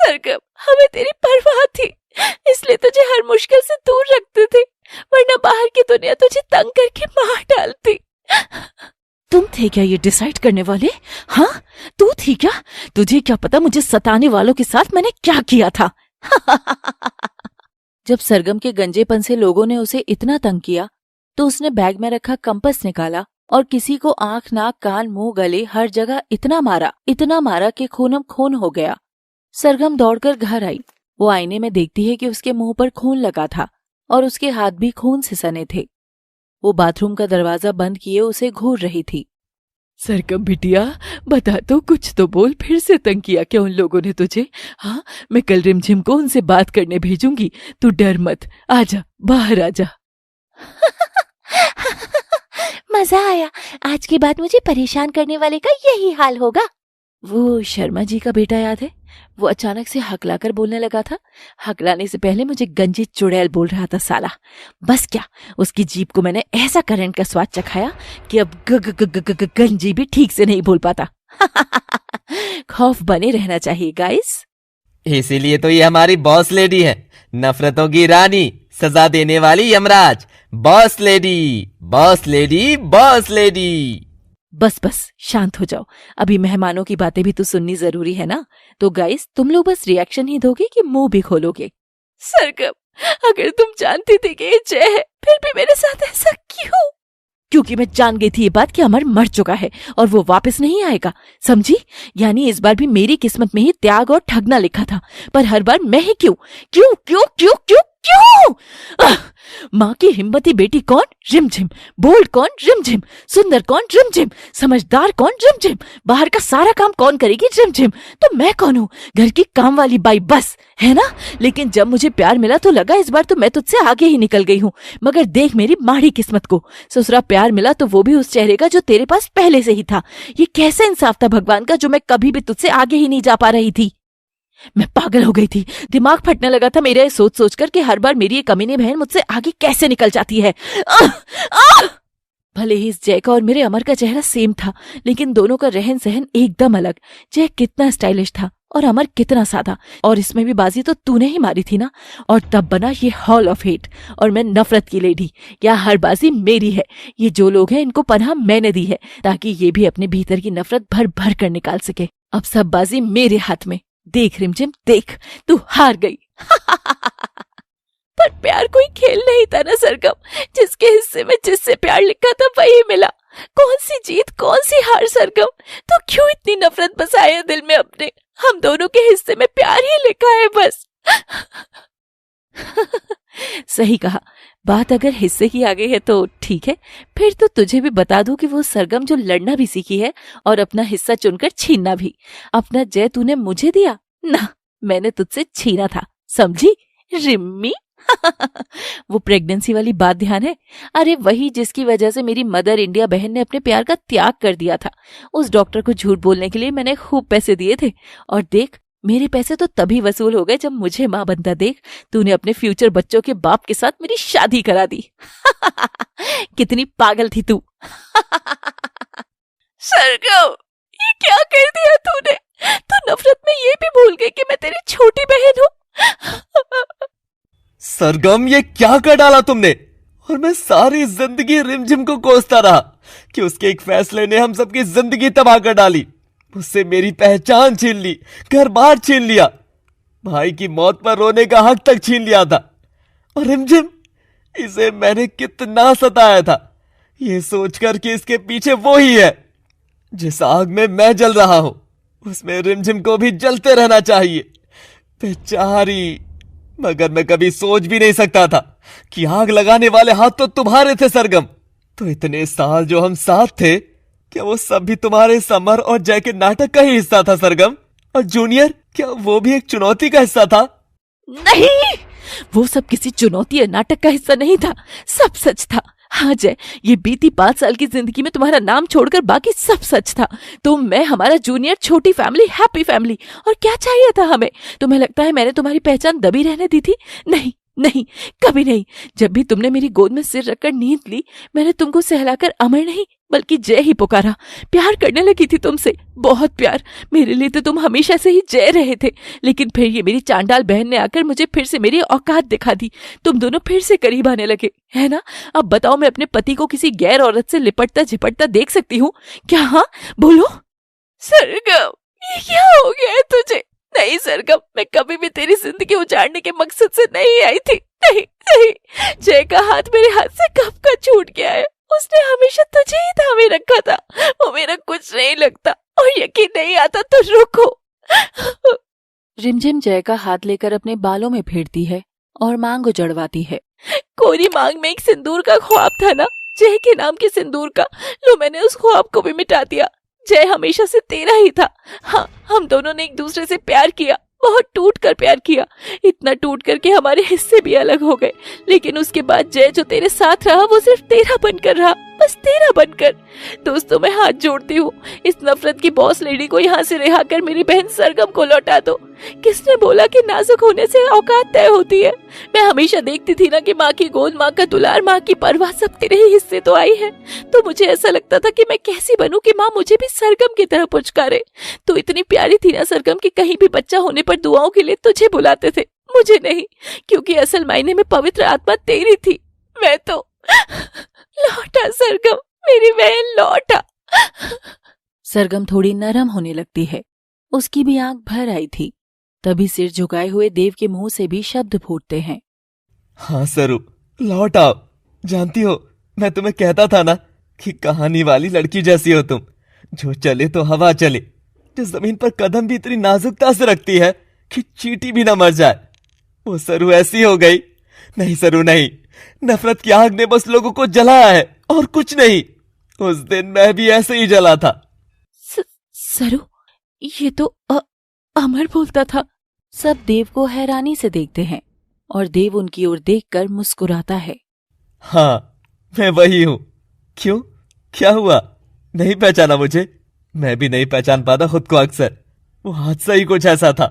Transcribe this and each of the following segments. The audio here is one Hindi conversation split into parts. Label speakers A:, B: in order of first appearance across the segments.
A: सरगम, हमें तेरी परवाह थी, इसलिए तुझे हर मुश्किल से दूर रखते थे, वरना बाहर की दुनिया तुझे तंग करके मार डालती।
B: तुम थे क्या ये डिसाइड करने वाले? हाँ, तू थी क्या? तुझे क्या पता मुझे सताने वालों के साथ मैंने क्या किया था? जब सरगम के गंजेपन से लोगों ने उसे इतना तंग किया तो उसने बैग में रखा कंपास निकाला और किसी को आंख, नाक, कान, मुंह, गले हर जगह इतना मारा कि खूनम खून हो गया। सरगम दौड़कर घर आई। वो आईने में देखती है कि उसके मुंह पर खून लगा था और उसके हाथ भी खून से सने थे। वो बाथरूम का दरवाजा बंद किए उसे घूर रही थी।
A: सरगम बिटिया, बता तो, कुछ तो बोल, फिर से तंग किया क्या उन लोगों ने तुझे? हाँ, मैं कल रिमझिम को उनसे बात करने भेजूंगी, तू डर मत, आजा, बाहर आजा।
B: मजा आया। आज के बाद मुझे परेशान करने वाले का यही हाल होगा। वो शर्मा जी का बेटा याद है? वो अचानक से हकलाकर बोलने लगा था। हकलाने से पहले मुझे गंजी चुड़ैल बोल रहा था साला। बस क्या, उसकी जीभ को मैंने ऐसा करंट का स्वाद चखाया कि अब गंजी भी ठीक से नहीं बोल पाता। खौफ बने रहना चाहिए गाइस।
C: इसीलिए तो ये हमारी बॉस लेडी है, नफरतों की रानी, सजा देने वाली Yamraj. Boss lady, boss lady, boss lady.
B: बस शांत हो जाओ। अभी मेहमानों की बातें भी तो सुननी जरूरी है ना। तो गाइस, तुम लोग बस रिएक्शन ही दोगे कि मुंह भी खोलोगे?
A: सरगम, अगर तुम जानती थी कि ये जय है, फिर भी मेरे साथ ऐसा क्यों?
B: क्योंकि मैं जान गई थी ये बात कि अमर मर चुका है और वो वापस नहीं आएगा, समझी? यानी इस बार भी मेरी किस्मत में ही त्याग और ठगना लिखा था, पर हर बार मैं ही क्यों? माँ की हिम्मती बेटी कौन? रिमझिम। बोल्ड कौन? रिमझिम। सुंदर कौन? रिमझिम। समझदार कौन? रिमझिम। बाहर का सारा काम कौन करेगी? रिमझिम। तो मैं कौन हूँ? घर की काम वाली बाई, बस, है ना? लेकिन जब मुझे प्यार मिला तो लगा इस बार तो मैं तुझसे आगे ही निकल गई हूँ, मगर देख मेरी माड़ी किस्मत को, ससुरा प्यार मिला तो वो भी उस चेहरे का जो तेरे पास पहले से ही था। ये कैसा इंसाफ था भगवान का, जो मैं कभी भी तुझसे आगे ही नहीं जा पा रही थी। मैं पागल हो गई थी, दिमाग फटने लगा था मेरा ये सोच सोचकर कि हर बार मेरी ये कमीनी बहन मुझसे आगे कैसे निकल जाती है। भले ही इस जय का और मेरे अमर का चेहरा सेम था, लेकिन दोनों का रहन सहन एकदम अलग। जय कितना स्टाइलिश था और अमर कितना सादा, और इसमें भी बाजी तो तूने ही मारी थी ना। और तब बना ये हॉल ऑफ हेट और मैं नफरत की लेडी। या हर बाजी मेरी है। ये जो लोग हैं इनको पनाह मैंने दी है ताकि ये भी अपने भीतर की नफरत भर भर कर निकाल सके। अब सब बाजी मेरे हाथ में। देख रिमझिम, देख, तू हार गई।
A: पर प्यार कोई खेल नहीं था ना सरगम, जिसके हिस्से में जिससे प्यार लिखा था वही मिला। कौन सी जीत, कौन सी हार सरगम? तो क्यों इतनी नफरत बसाए है दिल में अपने? हम दोनों के हिस्से में प्यार ही लिखा है बस।
B: सही कहा। बात अगर हिस्से की आ गई है तो ठीक है, फिर तो तुझे भी बता दूं कि वो सरगम जो लड़ना भी सीखी है और अपना हिस्सा चुनकर छीनना भी। अपना जय तूने मुझे दिया ना, मैंने तुझसे छीना था, समझी रिम्मी? वो प्रेगनेंसी वाली बात ध्यान है? अरे वही जिसकी वजह से मेरी मदर इंडिया बहन ने अपने प्यार का त्याग कर दिया था। उस डॉक्टर को झूठ बोलने के लिए मैंने खूब पैसे दिए थे, और देख मेरे पैसे तो तभी वसूल हो गए जब मुझे माँ बनता देख तूने अपने फ्यूचर बच्चों के बाप के साथ मेरी शादी करा दी। कितनी पागल थी तू।
A: सरगम, ये क्या कर दिया तूने? तू नफरत में ये भी भूल गई कि मैं तेरी छोटी बहन हूँ।
C: सरगम, ये क्या कर डाला तुमने? और मैं सारी जिंदगी रिमझिम को कोसता रहा कि उसके एक फैसले ने हम सबकी जिंदगी तबाह कर डाली। उससे मेरी पहचान छीन ली, घर बार छीन लिया, भाई की मौत पर रोने का हक तक छीन लिया था। और रिमझिम, इसे मैंने कितना सताया था, ये सोचकर कि इसके पीछे वो ही है। जिस आग में मैं जल रहा हूं उसमें रिमझिम को भी जलते रहना चाहिए। बेचारी, मगर मैं कभी सोच भी नहीं सकता था कि आग लगाने वाले हाथ तो तुम्हारे थे सरगम। तो इतने साल जो हम साथ थे, क्या वो सब भी तुम्हारे समर और जय के नाटक का ही हिस्सा था सरगम? और जूनियर, क्या वो भी एक चुनौती का हिस्सा था?
B: नहीं, वो सब किसी चुनौती या नाटक का हिस्सा नहीं था, सब सच था। हाँ जय, ये बीती 5 साल की जिंदगी में तुम्हारा नाम छोड़कर बाकी सब सच था। तुम, मैं, हमारा जूनियर, छोटी फैमिली, हैप्पी फैमिली। और क्या चाहिए था हमें? तुम्हें लगता है मैंने तुम्हारी पहचान दबी रहने दी थी? नहीं नहीं, कभी नहीं। जब भी तुमने मेरी गोद में सिर रखकर नींद ली, मैंने तुमको सहलाकर अमर नहीं, बल्कि जय ही पुकारा। प्यार करने लगी थी तुमसे, बहुत प्यार। मेरे लिए तो तुम हमेशा से ही जय रहे थे, लेकिन फिर ये मेरी चांडाल बहन ने आकर मुझे फिर से मेरी औकात दिखा दी। तुम दोनों फिर से करीब आने लगे, है ना? अब बताओ, मैं अपने पति को किसी गैर औरत से लिपटता झिपटता देख सकती हूँ क्या? हाँ बोलो।
A: सरगम, ये क्या हो गया है तुझे? नहीं सरगम, मैं कभी भी तेरी जिंदगी उजाड़ने के मकसद से नहीं आई थी। नहीं नहीं, जय का हाथ मेरे हाथ से कब का छूट गया है। उसने हमेशा तुझे ही थामे रखा था। वो मेरा कुछ नहीं लगता, और यकीन नहीं आता तो रुको।
B: रिमझिम जय का हाथ लेकर अपने बालों में फेरती है और मांग उजड़वाती है।
A: कोरी मांग में एक सिंदूर का ख्वाब था ना, जय के नाम के सिंदूर का। लो, मैंने उस ख्वाब को भी मिटा दिया। जय हमेशा से तेरा ही था। हाँ, हम दोनों ने एक दूसरे से प्यार किया, बहुत टूट कर प्यार किया। इतना टूट कर के हमारे हिस्से भी अलग हो गए। लेकिन उसके बाद जय जो तेरे साथ रहा, वो सिर्फ तेरा बनकर रहा, बस तेरा बनकर। दोस्तों, मैं हाथ जोड़ती हूँ, इस नफरत की बॉस लेडी को यहाँ से रिहा कर मेरी बहन सरगम को लौटा दो। किसने बोला कि नाजुक होने से औकात तय होती है? मैं हमेशा देखती थी ना कि माँ की गोद, माँ का दुलार, माँ की परवाह सब तेरे ही हिस्से तो आई है। तो मुझे ऐसा लगता था कि मैं कैसी बनूं कि माँ मुझे भी सरगम की तरह पुचकारे। तो इतनी प्यारी थी ना सरगम कि कहीं भी बच्चा होने पर दुआओं के लिए तुझे बुलाते थे, मुझे नहीं, क्योंकि असल मायने में पवित्र आत्मा तेरी थी। मैं तो लौटा सरगम, मेरी बहन लौटा।
B: सरगम थोड़ी नरम होने लगती है। उसकी भी आंख भर आई थी। तभी सिर झुकाए हुए देव के मुंह से भी शब्द फूटते हैं।
C: हाँ सरू, लौट आओ। जानती हो, मैं तुम्हें कहता था ना कि कहानी वाली लड़की जैसी हो तुम, जो चले तो हवा चले, जो जमीन पर कदम भी इतनी नाजुकता से रखती है कि चींटी भी ना मर जाए। वो सरू ऐसी हो गई। नहीं सरू, नहीं, नफरत की आग ने बस लोगों को जलाया है और कुछ नहीं। उस दिन मैं भी ऐसे ही जला था।
B: सरू, ये तो अमर बोलता था। सब देव को हैरानी से देखते हैं और देव उनकी ओर देखकर मुस्कुराता है।
C: हाँ, मैं वही हूं। क्यों, क्या हुआ? नहीं पहचाना मुझे? मैं भी नहीं पहचान पाता खुद को अक्सर। वो हादसा ही कुछ ऐसा था।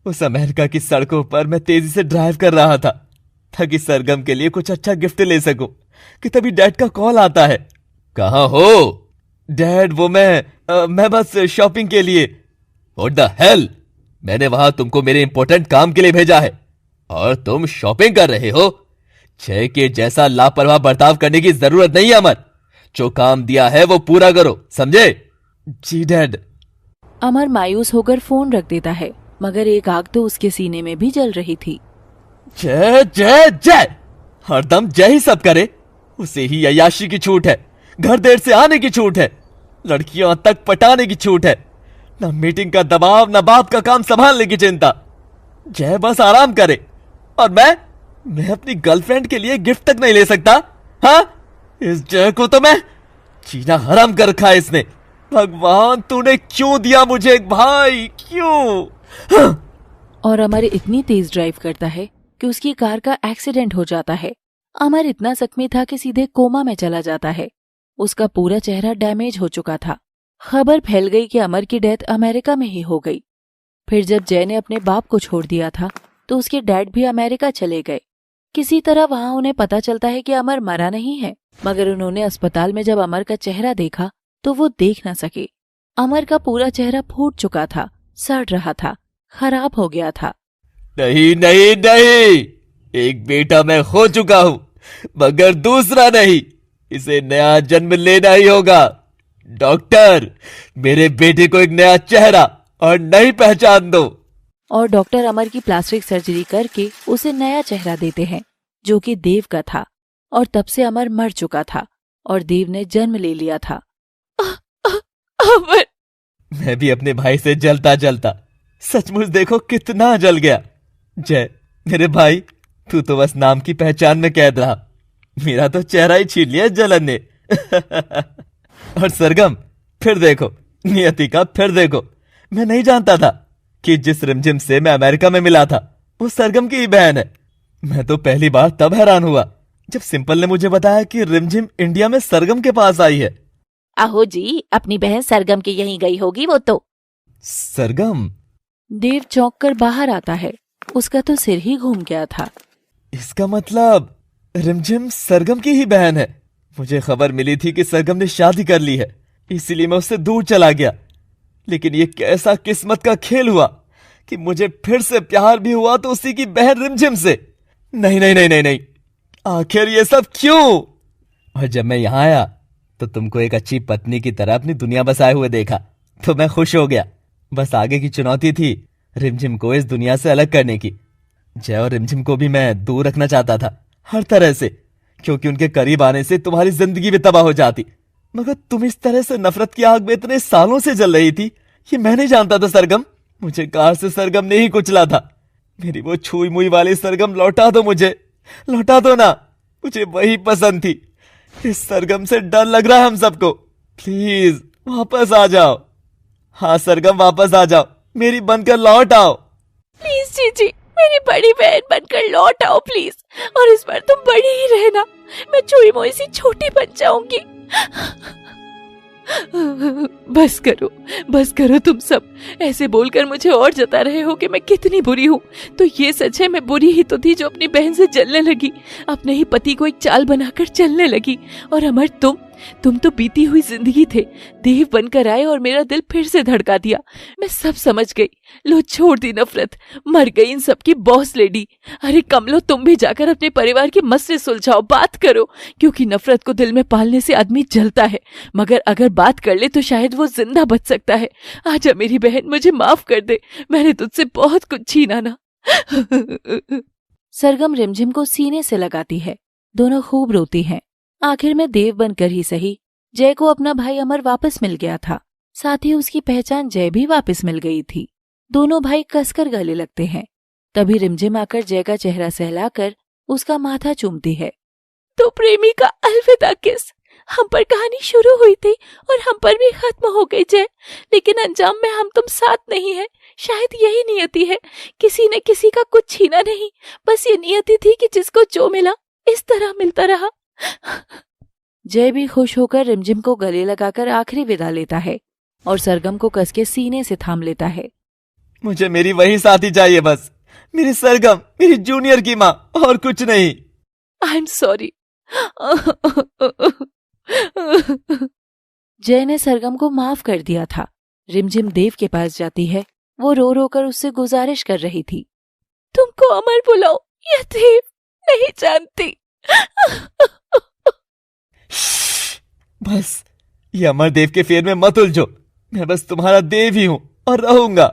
C: उस अमेरिका की सड़कों पर मैं तेजी से ड्राइव कर रहा था ताकि सरगम के लिए कुछ अच्छा गिफ्ट ले सकूं कि तभी डैड का कॉल आता है। कहाँ हो? डैड, वो मैं बस शॉपिंग के लिए। What the hell? मैंने वहां तुमको मेरे इंपॉर्टेंट काम के लिए भेजा है और तुम शॉपिंग कर रहे हो? जय के जैसा लापरवाह बर्ताव करने की जरूरत नहीं है अमर। जो काम दिया है वो पूरा करो, समझे? जी डैड।
B: अमर मायूस होकर फोन रख देता है, मगर एक आग तो उसके सीने में भी जल रही थी।
C: जय जय जय, हरदम जय ही सब करे। उसे ही अय्याशी की छूट है, घर देर से आने की छूट है, लड़कियों तक पटाने की छूट है, न मीटिंग का दबाव, न बाप का काम संभालने की चिंता। जय बस आराम करे और मैं अपनी गर्लफ्रेंड के लिए गिफ्ट तक नहीं ले सकता। हाँ, इस जय को तो मैं जीना हराम कर रखा है इसने। भगवान, तूने क्यों दिया मुझे एक भाई, क्यों? हाँ।
B: और अमर इतनी तेज ड्राइव करता है कि उसकी कार का एक्सीडेंट हो जाता है। अमर इतना जख्मी था कि सीधे कोमा में चला जाता है। उसका पूरा चेहरा डैमेज हो चुका था। खबर फैल गई कि अमर की डेथ अमेरिका में ही हो गई। फिर जब जय ने अपने बाप को छोड़ दिया था तो उसके डैड भी अमेरिका चले गए। किसी तरह वहां उन्हें पता चलता है कि अमर मरा नहीं है, मगर उन्होंने अस्पताल में जब अमर का चेहरा देखा तो वो देख न सके। अमर का पूरा चेहरा फूट चुका था, सड़ रहा था, खराब हो गया था।
C: नहीं नहीं नहीं, एक बेटा मैं खो चुका हूं, मगर दूसरा नहीं। इसे नया जन्म लेना ही होगा। डॉक्टर, मेरे बेटे को एक नया चेहरा और नई पहचान दो।
B: और डॉक्टर अमर की प्लास्टिक सर्जरी करके उसे नया चेहरा देते हैं, जो कि देव का था। और तब से अमर मर चुका था और देव ने जन्म ले लिया था।
A: अमर,
C: मैं भी अपने भाई से जलता जलता सचमुच देखो कितना जल गया। जय मेरे भाई, तू तो बस नाम की पहचान में कैद रहा, मेरा तो चेहरा ही छीन लिया जलन ने। और सरगम, फिर देखो, नियति का फिर देखो। मैं नहीं जानता था कि जिस रिमझिम से मैं अमेरिका में मिला था वो सरगम की ही बहन है। मैं तो पहली बार तब हैरान हुआ जब सिंपल ने मुझे बताया कि रिमझिम इंडिया में सरगम के पास आई है।
A: आहो जी, अपनी बहन सरगम के यहीं गई होगी वो तो।
C: सरगम?
B: देव चौंक कर बाहर आता है। उसका तो सिर ही घूम गया था।
C: इसका मतलब रिमझिम सरगम की ही बहन है, मुझे खबर मिली थी कि सरगम ने शादी कर ली है, इसीलिए मैं उससे दूर चला गया। लेकिन ये कैसा किस्मत का खेल हुआ कि मुझे फिर से प्यार भी हुआ तो उसी की बहन रिमझिम से। नहीं नहीं नहीं नहीं नहीं, आखिर ये सब क्यों? और जब मैं यहाँ आया तो तुमको एक अच्छी पत्नी की तरह अपनी दुनिया बसाए हुए देखा तो मैं खुश हो गया। बस आगे की चुनौती थी रिमझिम को इस दुनिया से अलग करने की। जय और रिमझिम को भी मैं दूर रखना चाहता था हर तरह से, क्योंकि उनके करीब आने से तुम्हारी जिंदगी भी तबाह हो जाती। मगर तुम इस तरह से नफरत की आग में इतने सालों से जल रही थी, ये मैं नहीं जानता था सरगम। मुझे कार से सरगम ने ही कुचला था। मेरी वो छुई मुई वाली सरगम लौटा दो, मुझे लौटा दो ना, मुझे वही पसंद थी। इस सरगम से डर लग रहा है हम सबको। प्लीज वापस आ जाओ। हाँ सरगम, वापस आ जाओ, मेरी बनकर लौट आओ।
A: प्लीज जीजी, मेरी बड़ी बहन बनकर लौट आओ प्लीज। और इस बार तुम बड़ी ही रहना, मैं चुई मुई सी छोटी बन जाऊंगी।
B: बस करो तुम सब। ऐसे बोलकर मुझे और जता रहे हो कि मैं कितनी बुरी हूँ। तो ये सच है, मैं बुरी ही तो थी जो अपनी बहन से जलने लगी, अपने ही पति को एक चाल बनाकर चलने लगी। और अमर, तुम तो बीती हुई जिंदगी थे, देव बनकर आए और मेरा दिल फिर से धड़का दिया। मैं सब समझ गई। लो, छोड़ दी नफरत, मर गई इन सब की बॉस लेडी। अरे कमलो, तुम भी जाकर अपने परिवार के मसले सुलझाओ, बात करो, क्योंकि नफरत को दिल में पालने से आदमी जलता है, मगर अगर बात कर ले तो शायद वो जिंदा बच सकता है। आजा मेरी बहन, मुझे माफ कर दे, मैंने तुझसे बहुत कुछ छीना ना।
A: सरगम रिमझिम को सीने से लगाती है। दोनों खूब रोती हैं। आखिर में देव बनकर ही सही, जय को अपना भाई अमर वापस मिल गया था। साथ ही उसकी पहचान जय भी वापस मिल गई थी। दोनों भाई कसकर गले लगते हैं। तभी रिमझिम आकर जय का चेहरा सहलाकर उसका माथा चूमती है।
B: तो प्रेमी का अलविदा किस। हम पर कहानी शुरू हुई थी और हम पर भी खत्म हो गई जय, लेकिन अंजाम में हम तुम साथ नहीं है। शायद यही नियति है, किसी ने किसी का कुछ छीना नहीं, बस ये नियति थी कि जिसको जो मिला इस तरह मिलता रहा।
A: जय भी खुश होकर रिमझिम को गले लगाकर आखिरी विदा लेता है और सरगम को कसके सीने से थाम लेता है।
C: मुझे मेरी वही साथी चाहिए, बस मेरी सरगम, मेरी जूनियर की माँ, और कुछ नहीं।
B: I am sorry.
A: जय ने सरगम को माफ कर दिया था। रिमझिम देव के पास जाती है। वो रो रो कर उससे गुजारिश कर रही थी।
B: तुमको अमर बुलाओ या देव, नहीं जानती।
C: बस ये अमर देव के फेर में मत उलझो। मैं बस तुम्हारा देव ही हूँ और रहूंगा।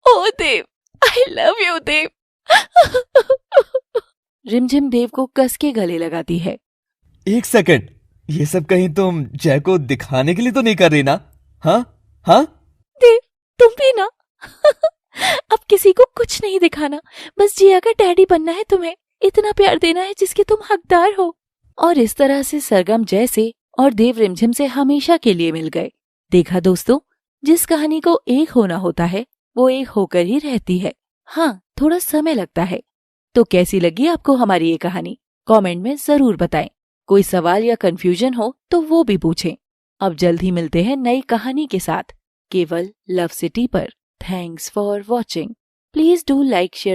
B: ओ देव, आई लव यू देव।
A: रिमझिम देव को कस के गले लगाती है।
C: एक सेकंड, ये सब कहीं तुम जय को दिखाने के लिए तो नहीं कर रही ना? हाँ हाँ
B: देव, तुम भी ना। अब किसी को कुछ नहीं दिखाना, बस जिया का डैडी बनना है तुम्हें, इतना प्यार देना है जिसके तुम हकदार हो।
A: और इस तरह से सरगम जय से और देव रिमझिम से हमेशा के लिए मिल गए। देखा दोस्तों, जिस कहानी को एक होना होता है वो एक होकर ही रहती है। हाँ, थोड़ा समय लगता है। तो कैसी लगी आपको हमारी ये कहानी? कमेंट में जरूर बताएं। कोई सवाल या कंफ्यूजन हो तो वो भी पूछें। अब जल्द ही मिलते हैं नई कहानी के साथ, केवल लव सिटी पर। Thanks for watching. Please do like, share,